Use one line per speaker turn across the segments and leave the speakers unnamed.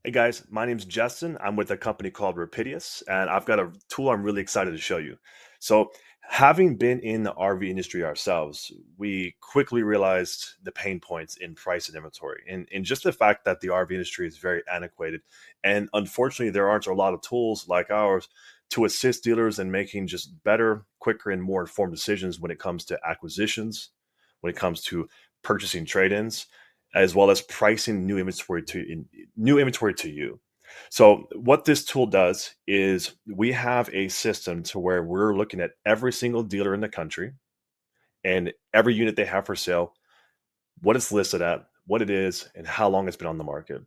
Hey guys, my name's Justin. I'm with a company called Rapidius, and I've got a tool I'm really excited to show you. So, having been in the RV industry ourselves, we quickly realized the pain points in price and inventory, and just the fact that the RV industry is very antiquated. And unfortunately, there aren't a lot of tools like ours to assist dealers in making just better, quicker, and more informed decisions when it comes to acquisitions, when it comes to purchasing trade-ins, as well as pricing new inventory to you. So what this tool does is we have a system to where we're looking at every single dealer in the country and every unit they have for sale, what it's listed at, what it is, and how long it's been on the market.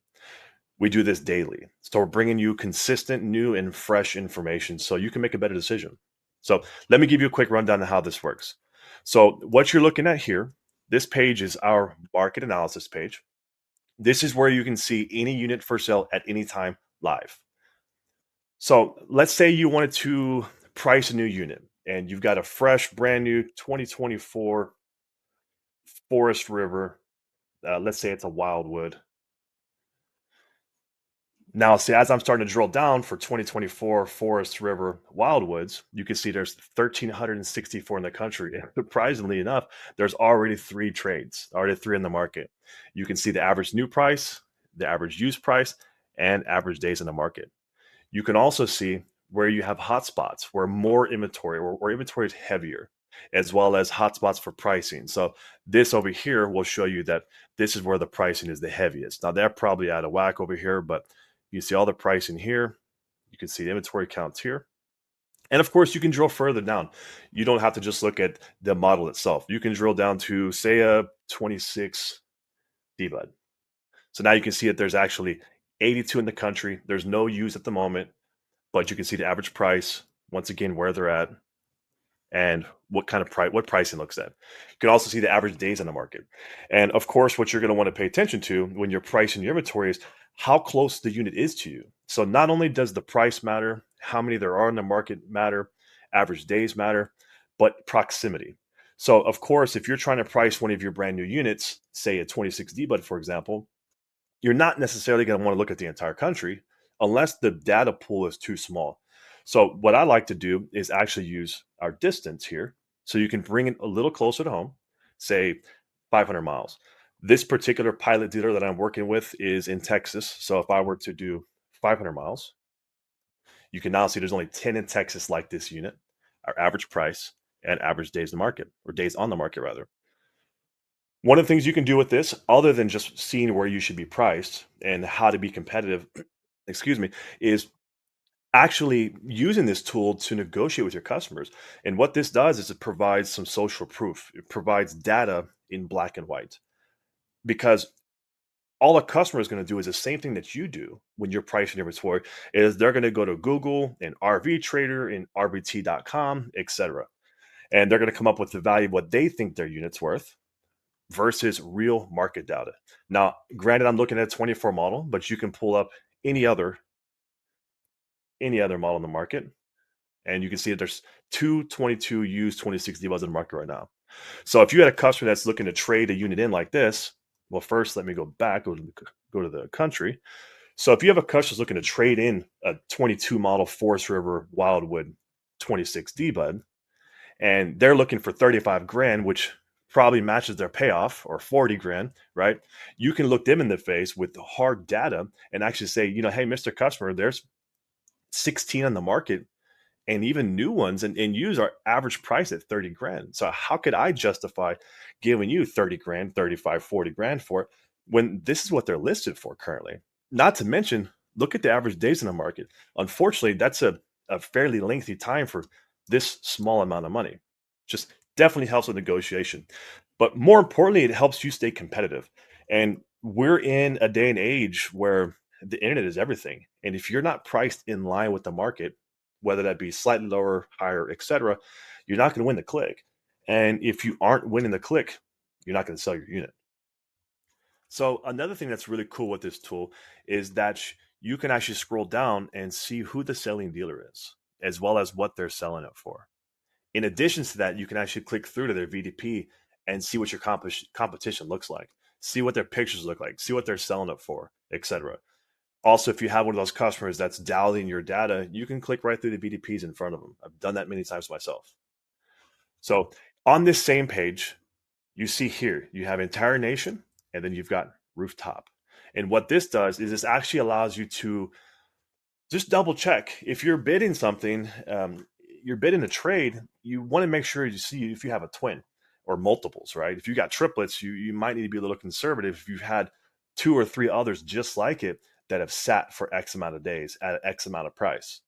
We do this daily. So we're bringing you consistent, new, and fresh information so you can make a better decision. So let me give you a quick rundown of how this works. So what you're looking at here, this page is our market analysis page. This is where you can see any unit for sale at any time live. So let's say you wanted to price a new unit and you've got a fresh, brand new 2024 Forest River. Let's say it's a Wildwood. Now, see, as I'm starting to drill down for 2024 Forest River Wildwoods, you can see there's 1,364 in the country. And surprisingly enough, there's already already three in the market. You can see the average new price, the average used price, and average days in the market. You can also see where you have hotspots, where more inventory, where inventory is heavier, as well as hotspots for pricing. So this over here will show you that this is where the pricing is the heaviest. Now they're probably out of whack over here, but you see all the pricing here. You can see the inventory counts here. And of course, you can drill further down. You don't have to just look at the model itself. You can drill down to, say, a 26 D-Bud. So now you can see that there's actually 82 in the country. There's no use at the moment, but you can see the average price, once again, where they're at, and what kind of price, what pricing looks at. You can also see the average days on the market. And of course, what you're going to want to pay attention to when you're pricing your inventory is how close the unit is to you. So not only does the price matter, how many there are in the market matter, average days matter, but proximity. So of course, if you're trying to price one of your brand new units, say a 26D bud, for example, you're not necessarily going to want to look at the entire country unless the data pool is too small. So what I like to do is actually use our distance here. So you can bring it a little closer to home, say 500 miles. This particular pilot dealer that I'm working with is in Texas. So if I were to do 500 miles, you can now see there's only 10 in Texas like this unit, our average price and average days in the market, or days on the market rather. One of the things you can do with this, other than just seeing where you should be priced and how to be competitive, excuse me, is actually using this tool to negotiate with your customers. And what this does is it provides some social proof. It provides data in black and white because all a customer is going to do is the same thing that you do when you're pricing your inventory is they're going to go to Google and RV Trader and RVT.com, etc. And they're going to come up with the value of what they think their unit's worth versus real market data. Now, granted, I'm looking at a 24 model, but you can pull up any other model in the market, and you can see that there's 222 used 2060 buzz in the market right now. So if you had a customer that's looking to trade a unit in like this, well, first let me go back, go to the country. So if you have a customer looking to trade in a 22 model Forest River Wildwood 26D bud, and they're looking for 35 grand, which probably matches their payoff, or 40 grand, right? You can look them in the face with the hard data and actually say, hey, Mr. Customer, there's 16 on the market and even new ones and use our average price at 30 grand. So how could I justify giving you 30 grand, 35, 40 grand for it when this is what they're listed for currently? Not to mention, look at the average days in the market. Unfortunately, that's a fairly lengthy time for this small amount of money. Just definitely helps with negotiation. But more importantly, it helps you stay competitive. And we're in a day and age where the internet is everything. And if you're not priced in line with the market, whether that be slightly lower, higher, etc., you're not going to win the click. And if you aren't winning the click, you're not going to sell your unit. So another thing that's really cool with this tool is that you can actually scroll down and see who the selling dealer is, as well as what they're selling it for. In addition to that, you can actually click through to their VDP and see what your competition looks like, see what their pictures look like, see what they're selling it for, etc. Also, if you have one of those customers that's dialing your data, you can click right through the VDPs in front of them. I've done that many times myself. So on this same page, you see here, you have entire nation, and then you've got rooftop. And what this does is this actually allows you to just double check if you're bidding something, you're bidding a trade. You want to make sure you see if you have a twin or multiples, right? If you got triplets, you might need to be a little conservative. If you've had two or three others just like it that have sat for X amount of days at X amount of price.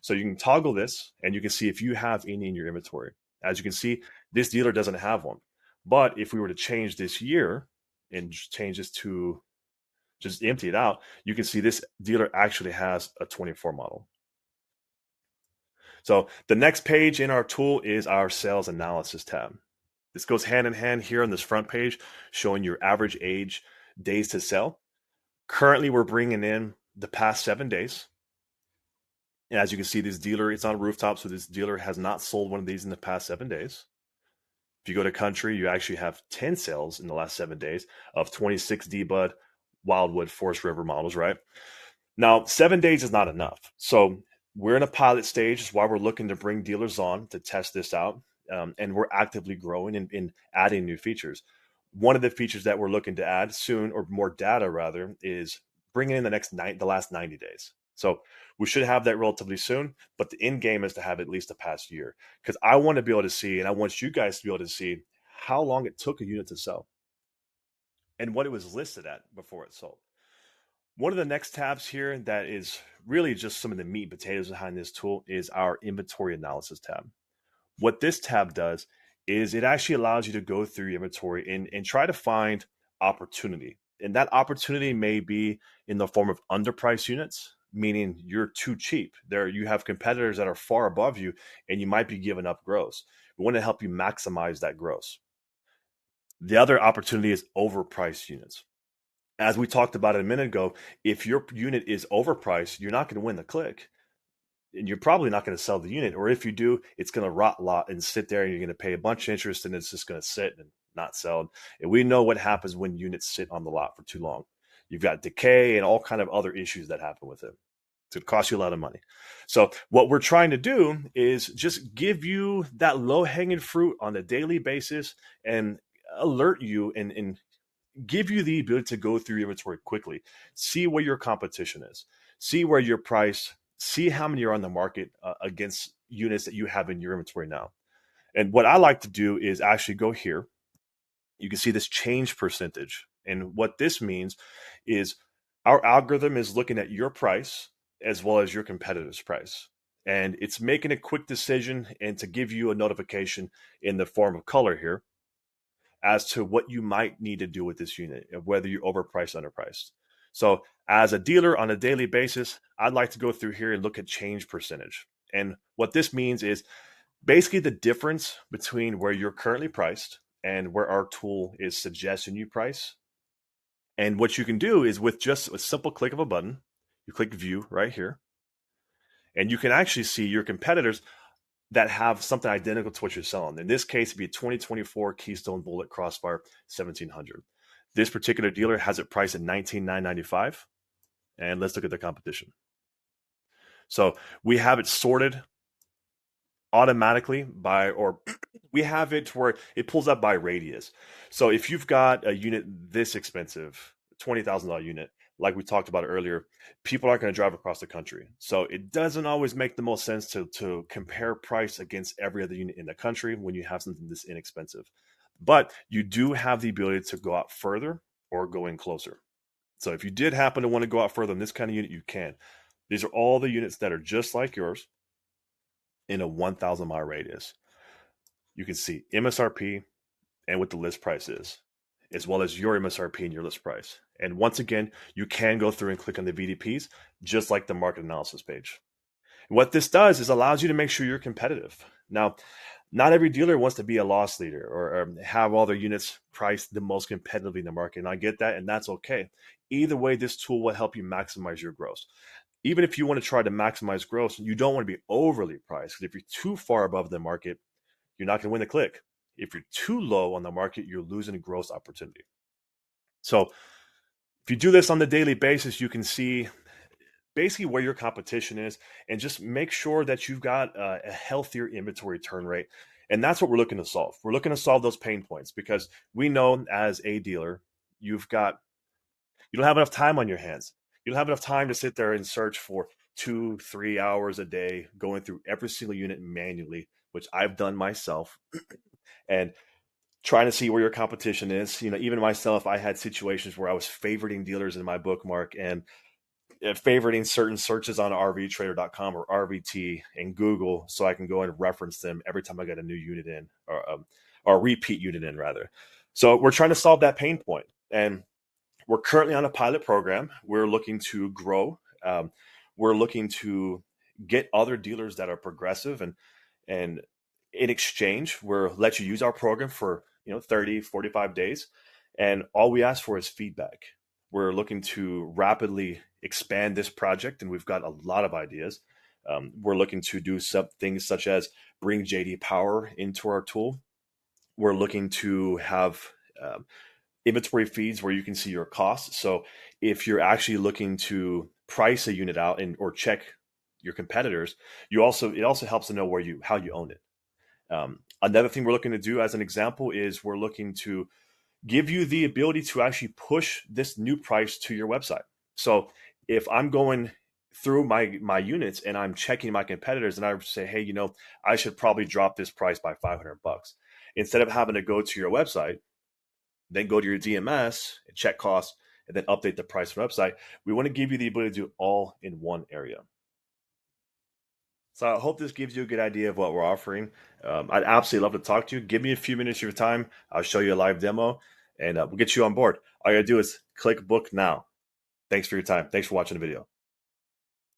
So you can toggle this and you can see if you have any in your inventory. As you can see, this dealer doesn't have one. But if we were to change this year and change this to just empty it out, you can see this dealer actually has a 24 model. So the next page in our tool is our sales analysis tab. This goes hand in hand here on this front page, showing your average age, days to sell. Currently, we're bringing in the past 7 days. And as you can see, this dealer, it's on rooftop, so this dealer has not sold one of these in the past 7 days. If you go to country, you actually have 10 sales in the last 7 days of 26 D-Bud, Wildwood, Forest River models, right? Now, 7 days is not enough. So we're in a pilot stage. It's why we're looking to bring dealers on to test this out. And we're actively growing and adding new features. One of the features that we're looking to add soon, or more data rather, is bringing in the last 90 days. So we should have that relatively soon, but the end game is to have at least the past year, because I want to be able to see, and I want you guys to be able to see how long it took a unit to sell and what it was listed at before it sold. One of the next tabs here that is really just some of the meat and potatoes behind this tool is our inventory analysis tab. What this tab does is it actually allows you to go through your inventory and try to find opportunity. And that opportunity may be in the form of underpriced units, meaning you're too cheap. There you have competitors that are far above you and you might be giving up gross. We want to help you maximize that gross. The other opportunity is overpriced units. As we talked about a minute ago, if your unit is overpriced, you're not going to win the click. And you're probably not going to sell the unit. Or if you do, it's going to rot lot and sit there and you're going to pay a bunch of interest and it's just going to sit and not sell. And we know what happens when units sit on the lot for too long. You've got decay and all kind of other issues that happen with it. It's going to cost you a lot of money. So what we're trying to do is just give you that low-hanging fruit on a daily basis and alert you and give you the ability to go through your inventory quickly, see where your competition is, see where your price, see how many are on the market against units that you have in your inventory now. And what I like to do is actually go here. You can see this change percentage. And what this means is our algorithm is looking at your price as well as your competitor's price. And it's making a quick decision and to give you a notification in the form of color here as to what you might need to do with this unit, whether you're overpriced, underpriced. So as a dealer on a daily basis, I'd like to go through here and look at change percentage. And what this means is basically the difference between where you're currently priced and where our tool is suggesting you price. And what you can do is with just a simple click of a button, you click view right here, and you can actually see your competitors that have something identical to what you're selling. In this case, it'd be a 2024 Keystone Bullet Crossfire 1700. This particular dealer has it priced at $19,995. And let's look at the competition. So we have it sorted automatically by, or we have it where it pulls up by radius. So if you've got a unit this expensive, $20,000 unit, like we talked about earlier, people aren't going to drive across the country. So it doesn't always make the most sense to compare price against every other unit in the country when you have something this inexpensive. But you do have the ability to go out further or go in closer. So if you did happen to want to go out further in this kind of unit, you can. These are all the units that are just like yours in a 1,000 mile radius. You can see MSRP and what the list price is, as well as your MSRP and your list price. And once again, you can go through and click on the VDPs, just like the market analysis page. And what this does is allows you to make sure you're competitive. Now, not every dealer wants to be a loss leader or have all their units priced the most competitively in the market. And I get that, and that's okay. Either way, this tool will help you maximize your gross. Even if you want to try to maximize gross, you don't want to be overly priced. Because if you're too far above the market, you're not going to win the click. If you're too low on the market, you're losing gross opportunity. So if you do this on the daily basis, you can see basically where your competition is, and just make sure that you've got a healthier inventory turn rate. And that's what we're looking to solve. We're looking to solve those pain points because we know as a dealer, you've got you don't have enough time on your hands. You don't have enough time to sit there and search for 2, 3 hours a day going through every single unit manually, which I've done myself, and trying to see where your competition is. Even myself, I had situations where I was favoriting dealers in my bookmark and favoriting certain searches on rvtrader.com or RVT and Google so I can go and reference them every time I get a new unit in, or a repeat unit in, rather. So we're trying to solve that pain point. And we're currently on a pilot program. We're looking to grow. We're looking to get other dealers that are progressive, and in exchange, we'll let you use our program for 30, 45 days. And all we ask for is feedback. We're looking to rapidly expand this project, and we've got a lot of ideas. We're looking to do some things such as bring JD Power into our tool. We're looking to have inventory feeds where you can see your costs. So if you're actually looking to price a unit out or check your competitors, it also helps to know how you own it. Another thing we're looking to do, as an example, is we're looking to give you the ability to actually push this new price to your website. So if I'm going through my units and I'm checking my competitors and I say, hey, I should probably drop this price by $500, instead of having to go to your website, then go to your DMS and check costs, and then update the price on the website. We want to give you the ability to do it all in one area. So I hope this gives you a good idea of what we're offering. I'd absolutely love to talk to you. Give me a few minutes of your time. I'll show you a live demo, and we'll get you on board. All you gotta do is click book now. Thanks for your time. Thanks for watching the video.